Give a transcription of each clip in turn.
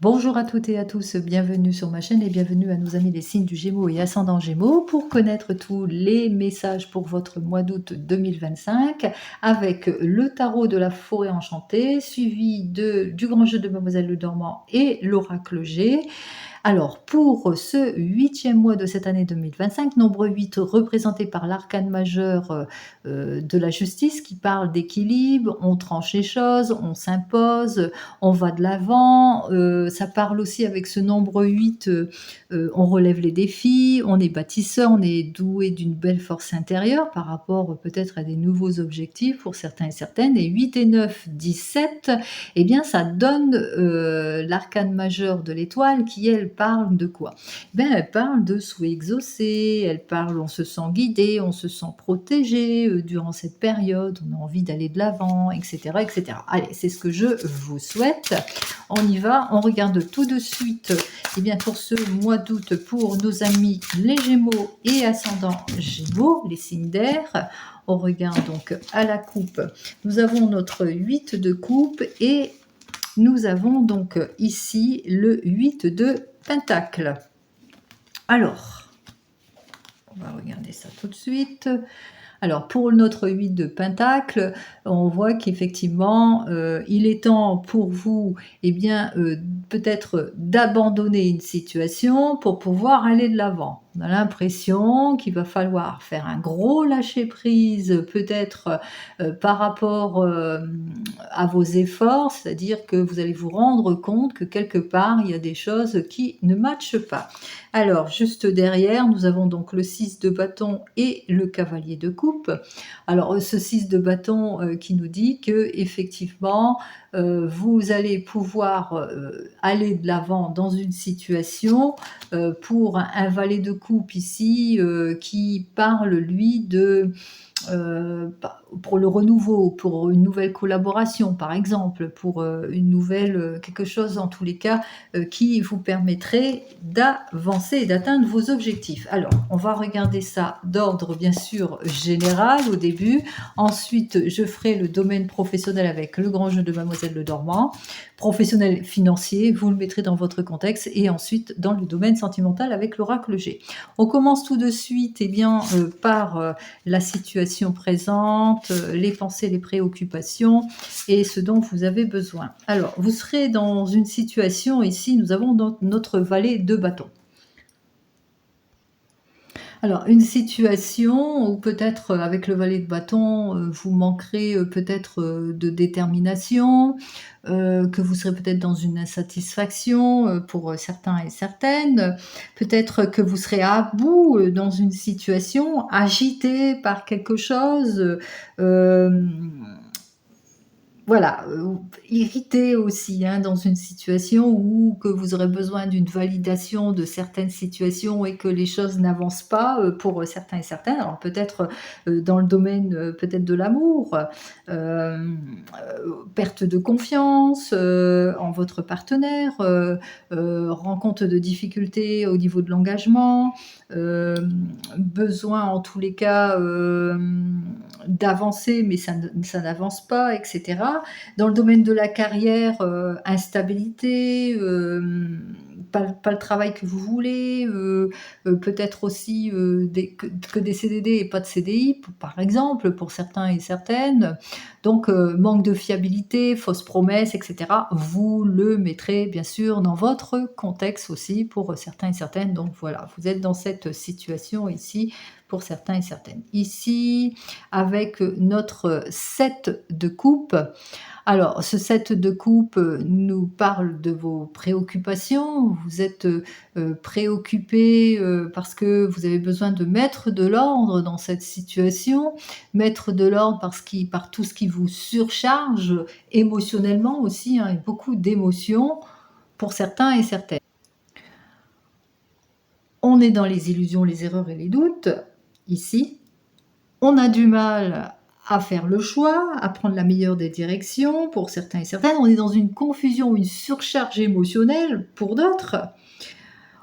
Bonjour à toutes et à tous, bienvenue sur ma chaîne et bienvenue à nos amis les signes du Gémeaux et ascendant Gémeaux pour connaître tous les messages pour votre mois d'août 2025 avec le tarot de la forêt enchantée suivi du grand jeu de Mademoiselle Le Dormant et l'oracle G. Alors, pour ce 8e mois de cette année 2025, nombre 8 représenté par l'arcane majeur de la justice qui parle d'équilibre, on tranche les choses, on s'impose, on va de l'avant. Ça parle aussi avec ce nombre 8, on relève les défis, on est bâtisseur, on est doué d'une belle force intérieure par rapport peut-être à des nouveaux objectifs pour certains et certaines. Et 8 et 9, 17, eh bien ça donne l'arcane majeur de l'étoile qui, elle, parle de quoi? Ben, elle parle de souhaits exaucés, elle parle, on se sent guidé, on se sent protégé durant cette période, on a envie d'aller de l'avant, etc., etc. Allez, c'est ce que je vous souhaite. On y va, on regarde tout de suite, eh bien pour ce mois d'août, pour nos amis les Gémeaux et ascendants Gémeaux, les signes d'air. On regarde donc à la coupe. Nous avons notre 8 de coupe et nous avons donc ici le 8 de Pentacle. Alors, on va regarder ça tout de suite. Alors, pour notre 8 de Pentacle, on voit qu'effectivement, il est temps pour vous, eh bien, peut-être d'abandonner une situation pour pouvoir aller de l'avant. On a l'impression qu'il va falloir faire un gros lâcher-prise, peut-être par rapport à vos efforts, c'est-à-dire que vous allez vous rendre compte que quelque part, il y a des choses qui ne matchent pas. Alors, juste derrière, nous avons donc le 6 de bâton et le cavalier de coupe. Alors, ce 6 de bâton qui nous dit que effectivement, vous allez pouvoir aller de l'avant dans une situation pour un valet de coupe ici qui parle, lui, de pour le renouveau, pour une nouvelle collaboration par exemple, pour une nouvelle, quelque chose en tous les cas qui vous permettrait d'avancer et d'atteindre vos objectifs. Alors, on va regarder ça d'ordre bien sûr général au début. Ensuite, je ferai le domaine professionnel avec le grand jeu de Mademoiselle Le Dormant. Professionnel financier, vous le mettrez dans votre contexte. Et ensuite, dans le domaine sentimental avec l'oracle G. On commence tout de suite eh bien, par la situation présente, les pensées, les préoccupations et ce dont vous avez besoin. Alors, vous serez dans une situation, ici, nous avons notre valet de bâton. Alors, une situation où peut-être avec le valet de bâton, vous manquerez peut-être de détermination, que vous serez peut-être dans une insatisfaction pour certains et certaines. Peut-être que vous serez à bout dans une situation, agité par quelque chose. Voilà, irrité aussi hein, dans une situation où que vous aurez besoin d'une validation de certaines situations et que les choses n'avancent pas pour certains et certaines. Alors peut-être dans le domaine peut-être de l'amour, perte de confiance en votre partenaire, rencontre de difficultés au niveau de l'engagement, besoin en tous les cas d'avancer mais ça n'avance pas, etc. Dans le domaine de la carrière, instabilité, pas le travail que vous voulez, peut-être aussi que des CDD et pas de CDI, par exemple, pour certains et certaines. Donc, manque de fiabilité, fausses promesses, etc. Vous le mettrez bien sûr dans votre contexte aussi pour certains et certaines. Donc voilà, vous êtes dans cette situation ici pour certains et certaines. Ici, avec notre 7 de coupe. Alors, ce 7 de coupe nous parle de vos préoccupations. Vous êtes préoccupé parce que vous avez besoin de mettre de l'ordre dans cette situation, mettre de l'ordre par tout ce qui vous surcharge émotionnellement aussi, hein, et beaucoup d'émotions pour certains et certaines. On est dans les illusions, les erreurs et les doutes, ici. On a du mal à faire le choix, à prendre la meilleure des directions pour certains et certaines. On est dans une confusion, une surcharge émotionnelle pour d'autres.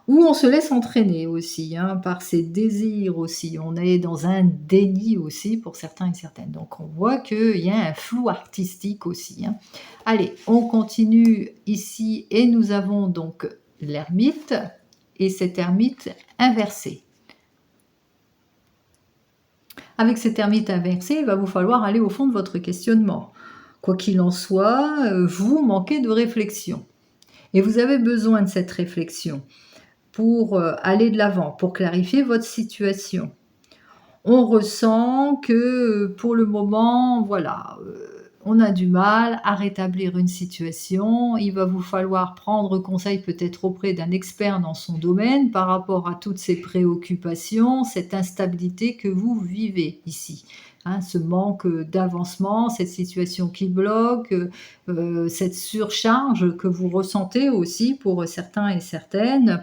Ou on se laisse entraîner aussi, hein, par ses désirs aussi. On est dans un déni aussi pour certains et certaines. Donc on voit qu'il y a un flou artistique aussi, hein. Allez, on continue ici et nous avons donc l'ermite et cet ermite inversé. Avec cet ermite inversé, il va vous falloir aller au fond de votre questionnement. Quoi qu'il en soit, vous manquez de réflexion et vous avez besoin de cette réflexion pour, aller de l'avant, pour clarifier votre situation. On ressent que, pour le moment, voilà, on a du mal à rétablir une situation. Il va vous falloir prendre conseil peut-être auprès d'un expert dans son domaine par rapport à toutes ces préoccupations, cette instabilité que vous vivez ici, hein. Ce manque, d'avancement, cette situation qui bloque, cette surcharge que vous ressentez aussi pour certains et certaines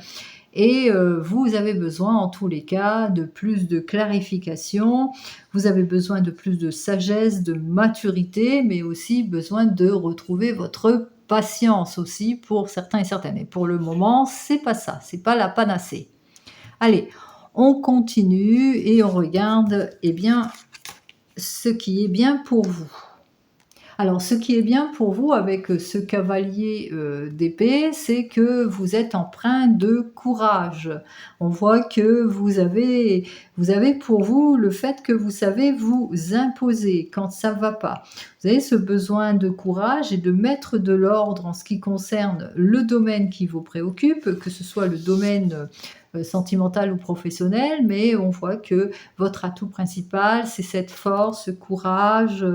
et vous avez besoin en tous les cas de plus de clarification, vous avez besoin de plus de sagesse, de maturité, mais aussi besoin de retrouver votre patience aussi pour certains et certaines et pour le moment, c'est pas ça, c'est pas la panacée. Allez, on continue et on regarde, eh bien, ce qui est bien pour vous. Alors, ce qui est bien pour vous avec, ce cavalier, d'épée, c'est que vous êtes empreint de courage. On voit que vous avez pour vous le fait que vous savez vous imposer quand ça va pas. Vous avez ce besoin de courage et de mettre de l'ordre en ce qui concerne le domaine qui vous préoccupe, que ce soit le domaine, sentimental ou professionnel, mais on voit que votre atout principal, c'est cette force, ce courage,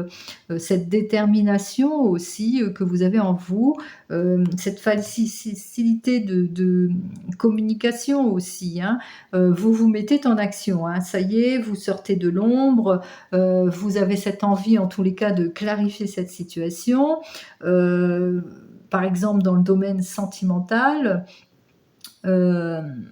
cette détermination aussi, que vous avez en vous, cette facilité de communication aussi, hein. Vous vous mettez en action, hein. Ça y est, vous sortez de l'ombre, vous avez cette envie en tous les cas de clarifier cette situation. Heu, Par exemple dans le domaine sentimental, hem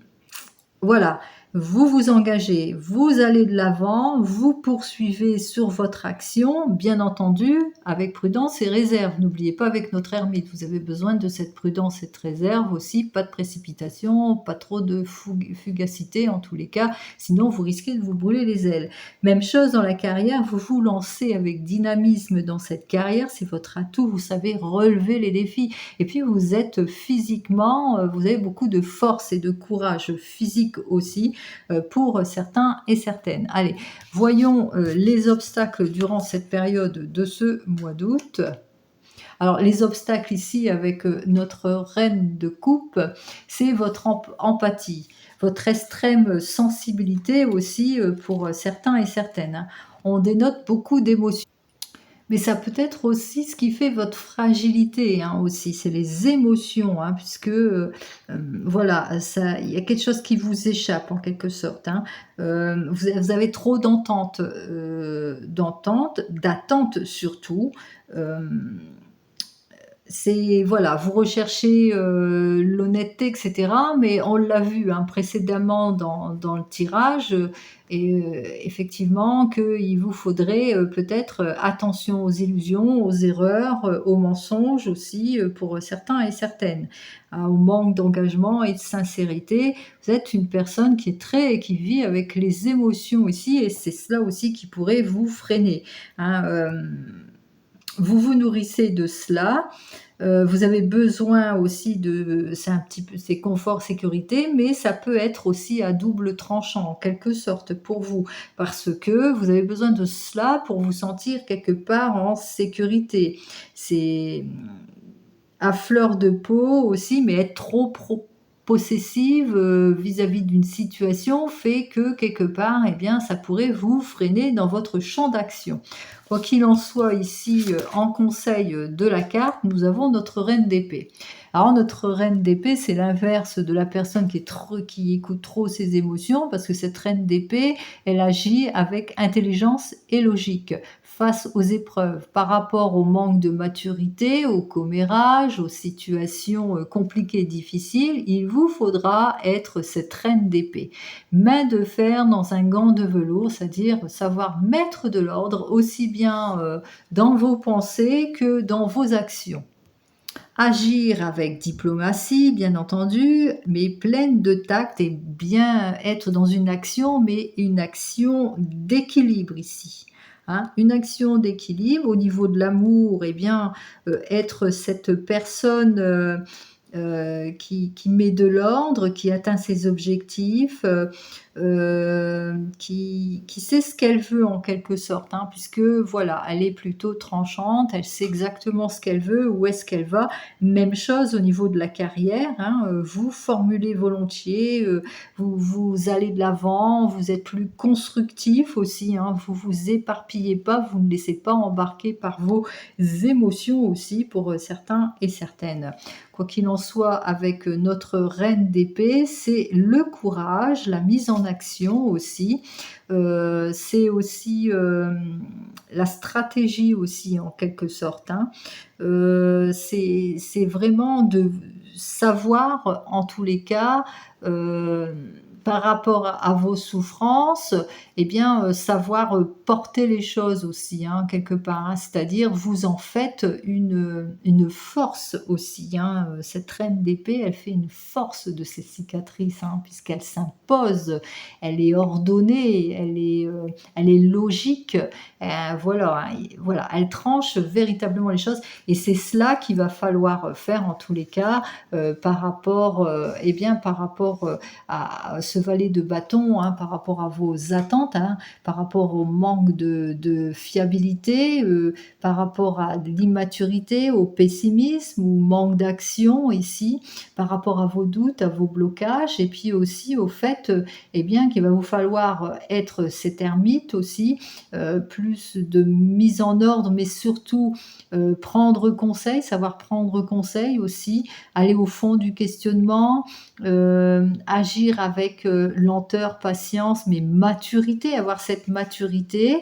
voilà, vous vous engagez, vous allez de l'avant, vous poursuivez sur votre action, bien entendu, avec prudence et réserve. N'oubliez pas avec notre ermite, vous avez besoin de cette prudence et de réserve aussi, pas de précipitation, pas trop de fugacité en tous les cas, sinon vous risquez de vous brûler les ailes. Même chose dans la carrière, vous vous lancez avec dynamisme dans cette carrière, c'est votre atout, vous savez relever les défis. Et puis vous êtes physiquement, vous avez beaucoup de force et de courage physique aussi, pour certains et certaines. Allez, voyons, les obstacles durant cette période de ce mois d'août. Alors les obstacles ici avec, notre reine de coupe, c'est votre empathie, votre extrême sensibilité aussi, pour, certains et certaines, hein. On dénote beaucoup d'émotions. Mais ça peut être aussi ce qui fait votre fragilité, hein, aussi, c'est les émotions, hein, puisque, voilà, ça il y a quelque chose qui vous échappe en quelque sorte, hein. Vous avez trop d'attentes surtout, hem c'est voilà, vous recherchez, l'honnêteté et cetera, mais on l'a vu, hein, précédemment dans le tirage, et effectivement qu'il vous faudrait, peut-être, attention aux illusions, aux erreurs, aux mensonges aussi, pour certains et certaines, hein, au manque d'engagement et de sincérité. Vous êtes une personne qui vit avec les émotions ici et c'est cela aussi qui pourrait vous freiner, hein, vous vous nourrissez de cela, vous avez besoin aussi de c'est un petit peu c'est confort, sécurité, mais ça peut être aussi à double tranchant en quelque sorte pour vous. Parce que vous avez besoin de cela pour vous sentir quelque part en sécurité. C'est, à fleur de peau aussi, mais être trop possessive, vis-à-vis d'une situation fait que quelque part, eh bien, ça pourrait vous freiner dans votre champ d'action. Quoi qu'il en soit ici, en conseil, de la carte, nous avons notre reine d'épée. Alors notre reine d'épée, c'est l'inverse de la personne qui écoute trop ses émotions parce que cette reine d'épée, elle agit avec intelligence et logique face aux épreuves, par rapport au manque de maturité, au commérage, aux situations, compliquées et difficiles, il vous faudra être cette reine d'épée. Main de fer dans un gant de velours, c'est-à-dire savoir mettre de l'ordre aussi bien, dans vos pensées que dans vos actions. Agir avec diplomatie, bien entendu, mais pleine de tact et bien être dans une action, mais une action d'équilibre ici, hein. Une action d'équilibre au niveau de l'amour, eh bien, être cette personne, qui met de l'ordre, qui atteint ses objectifs, qui sait ce qu'elle veut en quelque sorte, hein, puisque voilà, elle est plutôt tranchante, elle sait exactement ce qu'elle veut, où est-ce qu'elle va. Même chose au niveau de la carrière, hein, vous formulez volontiers, vous allez de l'avant, vous êtes plus constructif aussi, hein, vous vous éparpillez pas, vous ne laissez pas embarquer par vos émotions aussi pour, certains et certaines. Quoi qu'il en soit, avec notre reine d'épée, c'est le courage, la mise en action aussi. C'est aussi, la stratégie aussi en quelque sorte, hein. C'est vraiment de savoir en tous les cas, par rapport à vos souffrances, eh bien, savoir, porter les choses aussi, hein, quelque part, hein. C'est-à-dire vous en faites une force aussi, hein, cette reine d'épée, elle fait une force de ces cicatrices, hein, puisqu'elle s'impose, elle est ordonnée, elle est logique, voilà, hein, voilà, elle tranche véritablement les choses et c'est cela qu'il va falloir faire en tous les cas, par rapport, eh bien, par rapport, à ce valet de bâton, hein, par rapport à vos attentes, hein, par rapport au manque de fiabilité, par rapport à l'immaturité, au pessimisme ou manque d'action ici, par rapport à vos doutes, à vos blocages et puis aussi au fait, eh bien, qu'il va vous falloir être cet ermite aussi, plus de mise en ordre, mais surtout, prendre conseil, savoir prendre conseil aussi, aller au fond du questionnement, agir avec, lenteur, patience, mais maturité, avoir cette maturité,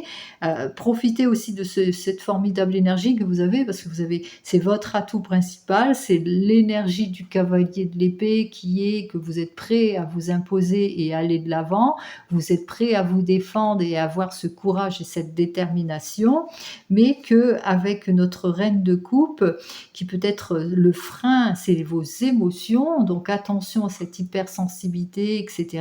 profiter aussi de cette formidable énergie que vous avez parce que vous avez c'est votre atout principal, c'est l'énergie du cavalier de l'épée qui est que vous êtes prêt à vous imposer et à aller de l'avant. Vous êtes prêt à vous défendre et à avoir ce courage et cette détermination, mais qu'avec notre reine de coupe, qui peut être le frein, c'est vos émotions, donc attention à cette hypersensibilité, etc.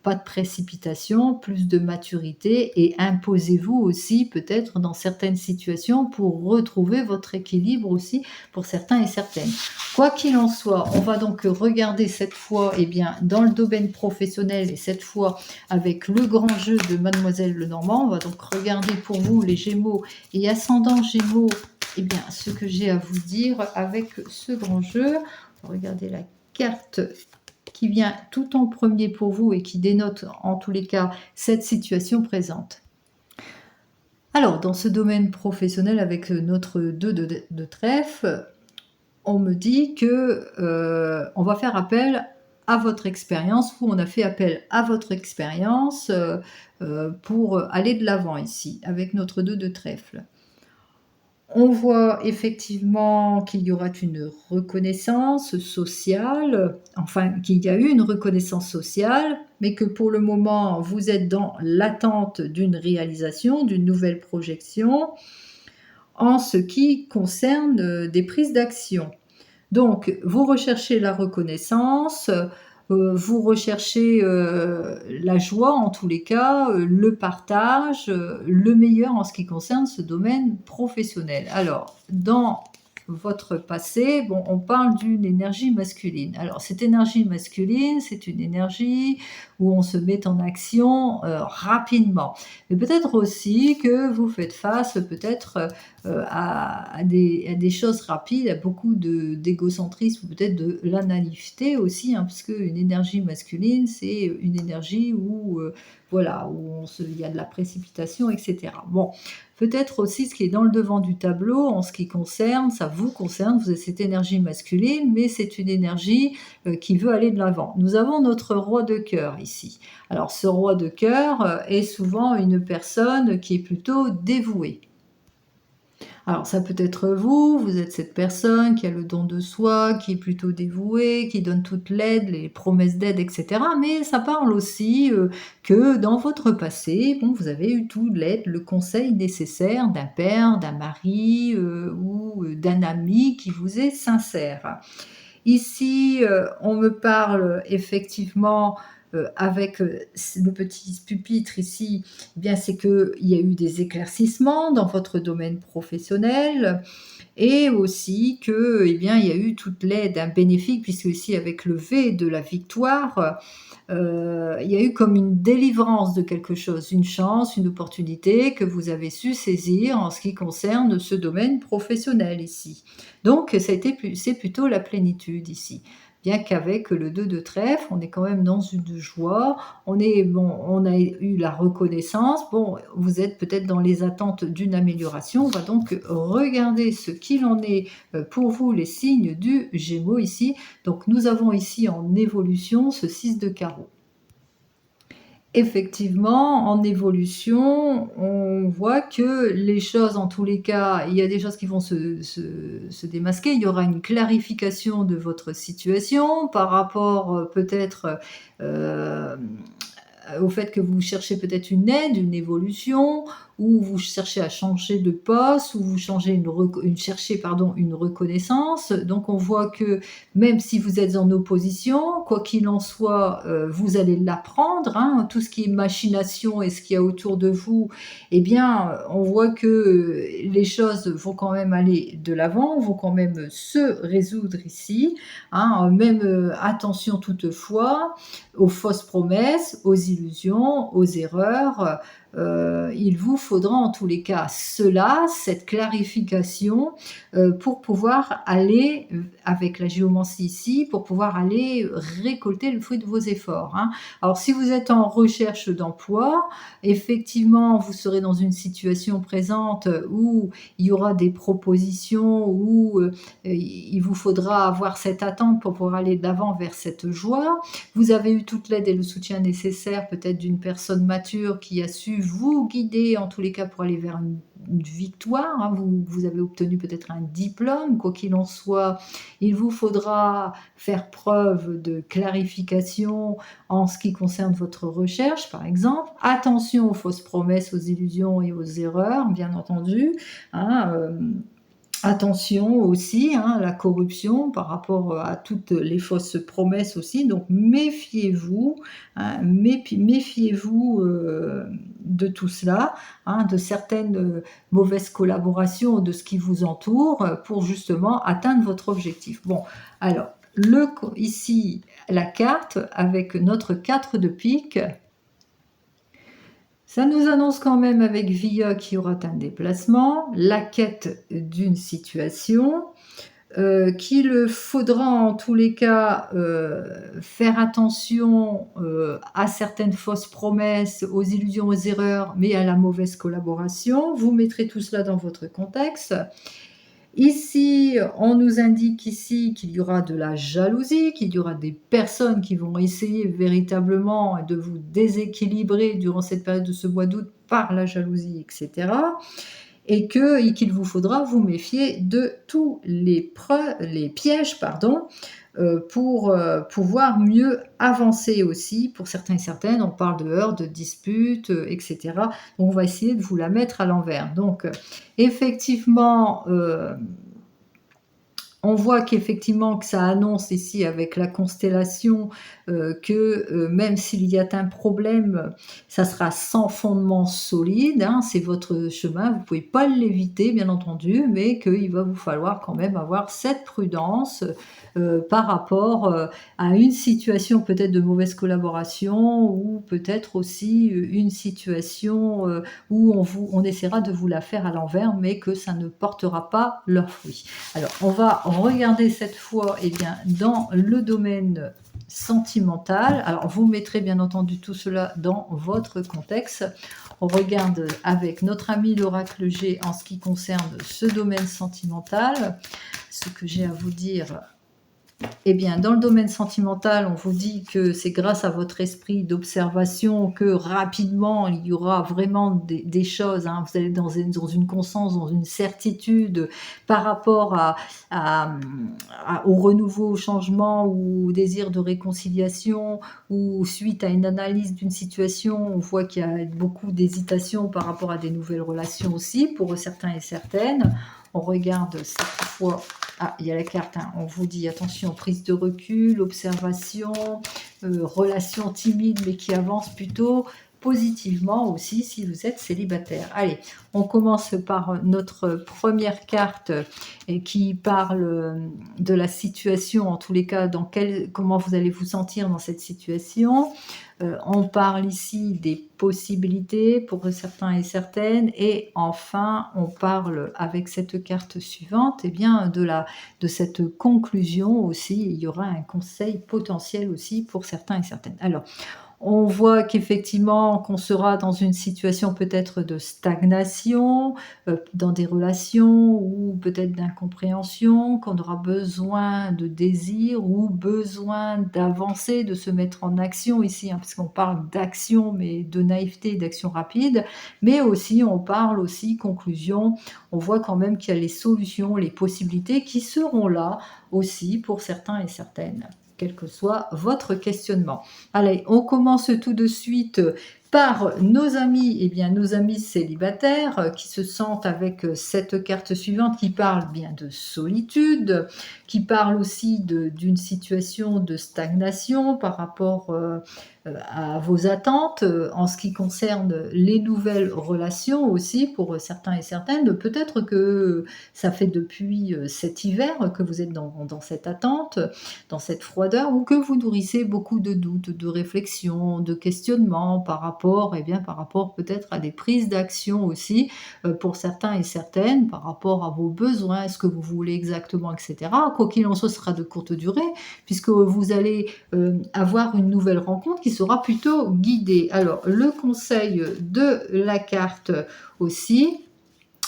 Pas de précipitation, plus de maturité et imposez-vous aussi peut-être dans certaines situations pour retrouver votre équilibre aussi pour certains et certaines. Quoi qu'il en soit, on va donc regarder cette fois eh bien, dans le domaine professionnel et cette fois avec le grand jeu de Mademoiselle Lenormand. On va donc regarder pour vous les Gémeaux et ascendant Gémeaux eh bien, ce que j'ai à vous dire avec ce grand jeu. On va regarder la carte qui vient tout en premier pour vous et qui dénote en tous les cas cette situation présente. Alors, dans ce domaine professionnel avec notre 2 de trèfle, on me dit que on va faire appel à votre expérience ou on a fait appel à votre expérience pour aller de l'avant ici avec notre 2 de trèfle. On voit effectivement qu'il y aura une reconnaissance sociale, enfin qu'il y a eu une reconnaissance sociale, mais que pour le moment vous êtes dans l'attente d'une réalisation, d'une nouvelle projection en ce qui concerne des prises d'action. Donc, vous recherchez la reconnaissance, vous recherchez, la joie en tous les cas, le partage, le meilleur en ce qui concerne ce domaine professionnel. Alors, dans votre passé, bon, on parle d'une énergie masculine. Alors, cette énergie masculine, c'est une énergie où on se met en action, rapidement. Mais peut-être aussi que vous faites face peut-être, à des choses rapides, à beaucoup d'égocentrisme ou peut-être de la naïveté aussi, hein, parce qu'une énergie masculine, c'est une énergie où, voilà, il y a de la précipitation, etc. Bon, peut-être aussi ce qui est dans le devant du tableau en ce qui concerne, ça vous concerne, vous avez cette énergie masculine, mais c'est une énergie qui veut aller de l'avant. Nous avons notre roi de cœur ici. Alors ce roi de cœur est souvent une personne qui est plutôt dévouée. Alors ça peut être vous, vous êtes cette personne qui a le don de soi, qui est plutôt dévouée, qui donne toute l'aide, les promesses d'aide, etc. Mais ça parle aussi que dans votre passé, bon, vous avez eu toute l'aide, le conseil nécessaire d'un père, d'un mari ou d'un ami qui vous est sincère. Ici, on me parle effectivement, avec, le petit pupitre ici, eh bien, c'est qu'il y a eu des éclaircissements dans votre domaine professionnel et aussi que, eh bien, il y a eu toute l'aide, hein, bénéfique puisque ici avec le V de la victoire, il y a eu comme une délivrance de quelque chose, une chance, une opportunité que vous avez su saisir en ce qui concerne ce domaine professionnel ici. Donc ça a été c'est plutôt la plénitude ici. Bien qu'avec le 2 de trèfle, on est quand même dans une joie, on a eu la reconnaissance. Bon, vous êtes peut-être dans les attentes d'une amélioration. On va donc regarder ce qu'il en est, pour vous les signes du Gémeaux ici. Donc nous avons ici en évolution ce 6 de carreau. Effectivement, en évolution, on voit que les choses, en tous les cas, il y a des choses qui vont se démasquer. Il y aura une clarification de votre situation par rapport, peut-être, au fait que vous cherchez peut-être une aide, une évolution, ou vous cherchez à changer de poste, ou vous cherchez pardon, une reconnaissance. Donc on voit que même si vous êtes en opposition, quoi qu'il en soit, vous allez l'apprendre, hein, tout ce qui est machination et ce qu'il y a autour de vous, eh bien, on voit que les choses vont quand même aller de l'avant, vont quand même se résoudre ici, hein, même attention toutefois aux fausses promesses, aux illusions, aux erreurs. Il vous faudra en tous les cas cela, cette clarification, pour pouvoir aller, avec la géomancie ici, pour pouvoir aller récolter le fruit de vos efforts, hein. Alors si vous êtes en recherche d'emploi, effectivement, vous serez dans une situation présente où il y aura des propositions, où il vous faudra avoir cette attente pour pouvoir aller d'avant vers cette joie. Vous avez eu toute l'aide et le soutien nécessaire peut-être d'une personne mature qui a su vous guider, en tous les cas, pour aller vers une victoire, hein. Vous avez obtenu peut-être un diplôme, quoi qu'il en soit, il vous faudra faire preuve de clarification en ce qui concerne votre recherche, par exemple. Attention aux fausses promesses, aux illusions et aux erreurs, bien entendu, hein, attention aussi, hein, à la corruption par rapport à toutes les fausses promesses aussi, donc méfiez-vous, hein, méfiez-vous de tout cela, hein, de certaines mauvaises collaborations, de ce qui vous entoure, pour justement atteindre votre objectif. Bon, alors, ici, la carte avec notre 4 de pique, ça nous annonce quand même avec Via qu'il y aura un déplacement, la quête d'une situation, qu'il faudra en tous les cas faire attention à certaines fausses promesses, aux illusions, aux erreurs, mais à la mauvaise collaboration. Vous mettrez tout cela dans votre contexte. Ici, on nous indique ici qu'il y aura de la jalousie, qu'il y aura des personnes qui vont essayer véritablement de vous déséquilibrer durant cette période de ce mois d'août par la jalousie, etc. Et qu'il vous faudra vous méfier de tous les pièges, pardon, pour pouvoir mieux avancer aussi. Pour certains et certaines, on parle de heurts, de disputes, etc. On va essayer de vous la mettre à l'envers. Donc, effectivement, on voit qu'effectivement que ça annonce ici avec la constellation que même s'il y a un problème, ça sera sans fondement solide, hein, c'est votre chemin, vous ne pouvez pas l'éviter bien entendu, mais qu'il va vous falloir quand même avoir cette prudence par rapport à une situation peut-être de mauvaise collaboration ou peut-être aussi une situation où on essaiera de vous la faire à l'envers, mais que ça ne portera pas leurs fruits. Alors, on va regarder cette fois eh bien, dans le domaine sentimental. Alors, vous mettrez bien entendu tout cela dans votre contexte. On regarde avec notre ami l'oracle G en ce qui concerne ce domaine sentimental, ce que j'ai à vous dire Eh bien, dans le domaine sentimental, on vous dit que c'est grâce à votre esprit d'observation que rapidement, il y aura vraiment des choses, hein. Vous allez dans une constance, dans une certitude par rapport au renouveau, au changement ou au désir de réconciliation ou suite à une analyse d'une situation, on voit qu'il y a beaucoup d'hésitation par rapport à des nouvelles relations aussi, pour certains et certaines. On regarde cette fois. Ah, il y a la carte, hein. On vous dit attention, prise de recul, observation, relation timide mais qui avance plutôt positivement aussi si vous êtes célibataire. Allez, on commence par notre première carte qui parle de la situation, en tous les cas, comment vous allez vous sentir dans cette situation. On parle ici des possibilités pour certains et certaines, et enfin on parle avec cette carte suivante, eh bien de cette conclusion aussi. Il y aura un conseil potentiel aussi pour certains et certaines. Alors, on voit qu'effectivement, qu'on sera dans une situation peut-être de stagnation, dans des relations ou peut-être d'incompréhension, qu'on aura besoin de désir ou besoin d'avancer, de se mettre en action ici, hein, parce qu'on parle d'action, mais de naïveté, d'action rapide, mais aussi, on parle aussi, conclusion, on voit quand même qu'il y a les solutions, les possibilités qui seront là aussi pour certains et certaines, quel que soit votre questionnement. Allez, on commence tout de suite par nos amis, eh bien nos amis célibataires qui se sentent avec cette carte suivante qui parle bien de solitude, qui parle aussi d'une situation de stagnation par rapport à vos attentes en ce qui concerne les nouvelles relations aussi pour certains et certaines. Peut-être que ça fait depuis cet hiver que vous êtes dans cette attente, dans cette froideur, ou que vous nourrissez beaucoup de doutes, de réflexions, de questionnements par rapport, eh bien, par rapport peut-être à des prises d'action aussi pour certains et certaines, par rapport à vos besoins, est-ce que vous voulez exactement, etc. Quoi qu'il en soit, ce sera de courte durée, puisque vous allez avoir une nouvelle rencontre qui sera plutôt guidée. Alors, le conseil de la carte aussi.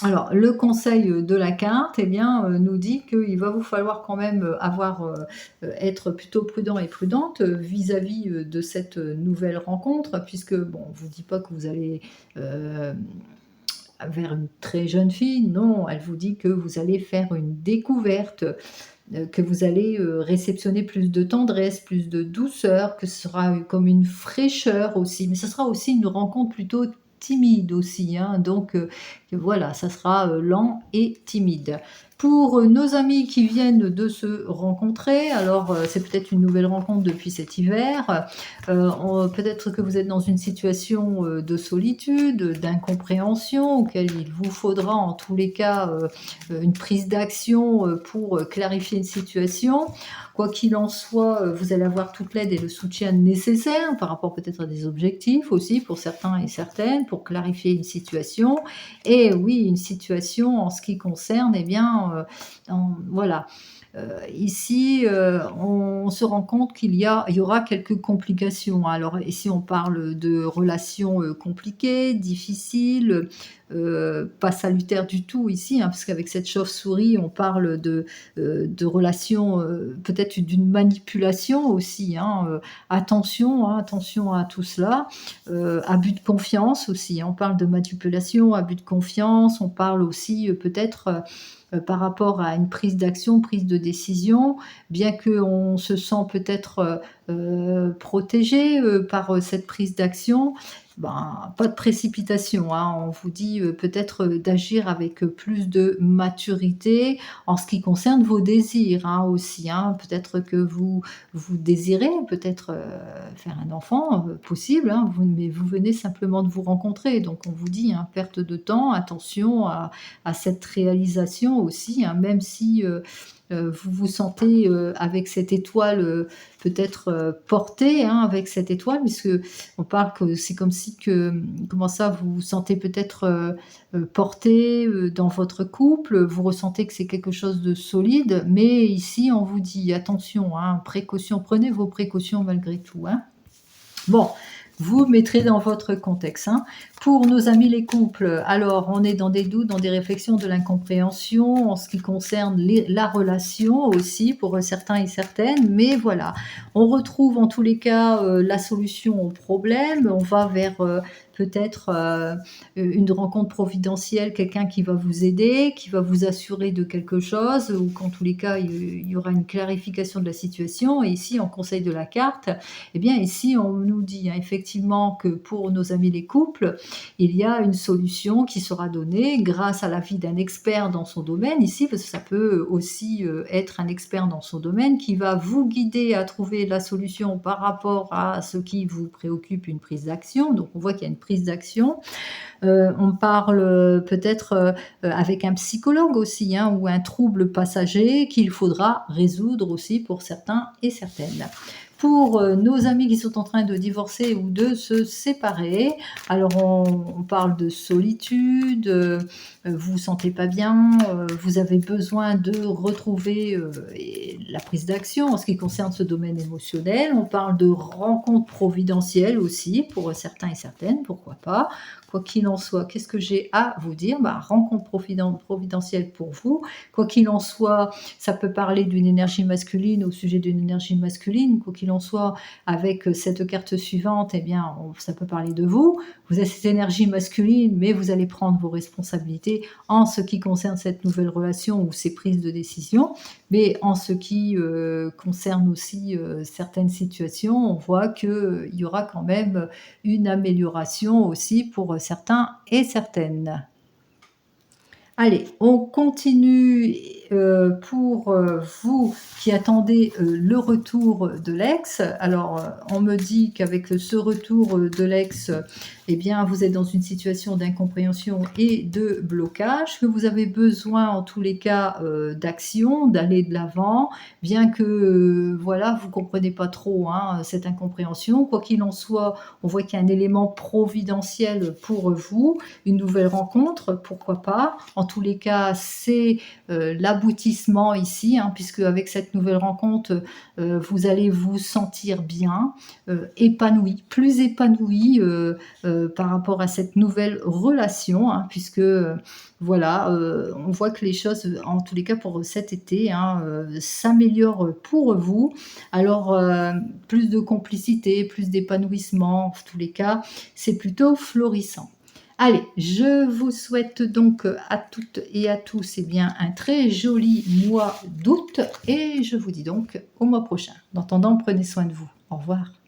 Alors, le conseil de la carte, eh bien, nous dit qu'il va vous falloir quand même être plutôt prudent et prudente vis-à-vis de cette nouvelle rencontre, puisque, bon, on ne vous dit pas que vous allez vers une très jeune fille, non, elle vous dit que vous allez faire une découverte, que vous allez réceptionner plus de tendresse, plus de douceur, que ce sera comme une fraîcheur aussi, mais ce sera aussi une rencontre plutôt timide aussi, hein, donc voilà, ça sera lent et timide. Pour nos amis qui viennent de se rencontrer, alors c'est peut-être une nouvelle rencontre depuis cet hiver, peut-être que vous êtes dans une situation de solitude, d'incompréhension, auquel il vous faudra en tous les cas une prise d'action pour clarifier une situation. Quoi qu'il en soit, vous allez avoir toute l'aide et le soutien nécessaires par rapport peut-être à des objectifs aussi pour certains et certaines, pour clarifier une situation. Et oui, une situation en ce qui concerne, eh bien, voilà. Ici, on se rend compte il y aura quelques complications. Alors ici, on parle de relations compliquées, difficiles, pas salutaires du tout ici, hein, parce qu'avec cette chauve-souris, on parle de relations, peut-être d'une manipulation aussi, hein, attention, hein, attention à tout cela. Abus de confiance aussi, hein, on parle de manipulation, abus de confiance, on parle aussi peut-être par rapport à une prise d'action, prise de décision, bien qu'on se sent peut-être protégé par cette prise d'action, ben, pas de précipitation, hein. On vous dit peut-être d'agir avec plus de maturité en ce qui concerne vos désirs, hein, aussi, hein. Peut-être que vous désirez peut-être faire un enfant, possible, hein, mais vous venez simplement de vous rencontrer. Donc on vous dit, hein, perte de temps, attention à cette réalisation aussi, hein, même si vous vous sentez avec cette étoile peut-être porté, hein, avec cette étoile, puisque on parle que c'est comme si que, comment ça, vous vous sentez peut-être porté dans votre couple, vous ressentez que c'est quelque chose de solide, mais ici on vous dit attention, hein, précaution, prenez vos précautions malgré tout, hein. Bon, vous mettrez dans votre contexte, hein. Pour nos amis les couples, alors on est dans des doutes, dans des réflexions, de l'incompréhension en ce qui concerne la relation aussi pour certains et certaines, mais voilà, on retrouve en tous les cas la solution au problème. On va vers peut-être une rencontre providentielle, quelqu'un qui va vous aider, qui va vous assurer de quelque chose, ou qu'en tous les cas, il y aura une clarification de la situation. Et ici, en conseil de la carte, eh bien, ici, on nous dit hein, effectivement que pour nos amis les couples, il y a une solution qui sera donnée grâce à l'avis d'un expert dans son domaine ici, parce que ça peut aussi être un expert dans son domaine qui va vous guider à trouver la solution par rapport à ce qui vous préoccupe, une prise d'action. Donc on voit qu'il y a une prise d'action. On parle peut-être avec un psychologue aussi, hein, ou un trouble passager qu'il faudra résoudre aussi pour certains et certaines. Pour nos amis qui sont en train de divorcer ou de se séparer, alors on parle de solitude, vous vous sentez pas bien, vous avez besoin de retrouver la prise d'action en ce qui concerne ce domaine émotionnel. On parle de rencontres providentielles aussi pour certains et certaines, pourquoi pas. Quoi qu'il en soit, qu'est-ce que j'ai à vous dire? Bah, rencontre providentielle pour vous. Quoi qu'il en soit, ça peut parler d'une énergie masculine au sujet d'une énergie masculine. Quoi qu'il en soit, avec cette carte suivante, eh bien, ça peut parler de vous. Vous avez cette énergie masculine, mais vous allez prendre vos responsabilités en ce qui concerne cette nouvelle relation ou ces prises de décision. Mais en ce qui concerne aussi certaines situations, on voit qu'il y aura quand même une amélioration aussi pour certains et certaines. Allez, on continue pour vous qui attendez le retour de l'ex. Alors, on me dit qu'avec ce retour de l'ex, eh bien, vous êtes dans une situation d'incompréhension et de blocage, que vous avez besoin, en tous les cas, d'action, d'aller de l'avant, bien que, voilà, vous ne comprenez pas trop hein, cette incompréhension. Quoi qu'il en soit, on voit qu'il y a un élément providentiel pour vous, une nouvelle rencontre, pourquoi pas. En tous les cas, c'est l'aboutissement ici, hein, puisque avec cette nouvelle rencontre, vous allez vous sentir bien, épanoui, plus épanoui par rapport à cette nouvelle relation, hein, puisque voilà, on voit que les choses, en tous les cas pour cet été, hein, s'améliorent pour vous. Alors, plus de complicité, plus d'épanouissement, en tous les cas, c'est plutôt florissant. Allez, je vous souhaite donc à toutes et à tous eh bien, un très joli mois d'août et je vous dis donc au mois prochain. En attendant, prenez soin de vous. Au revoir.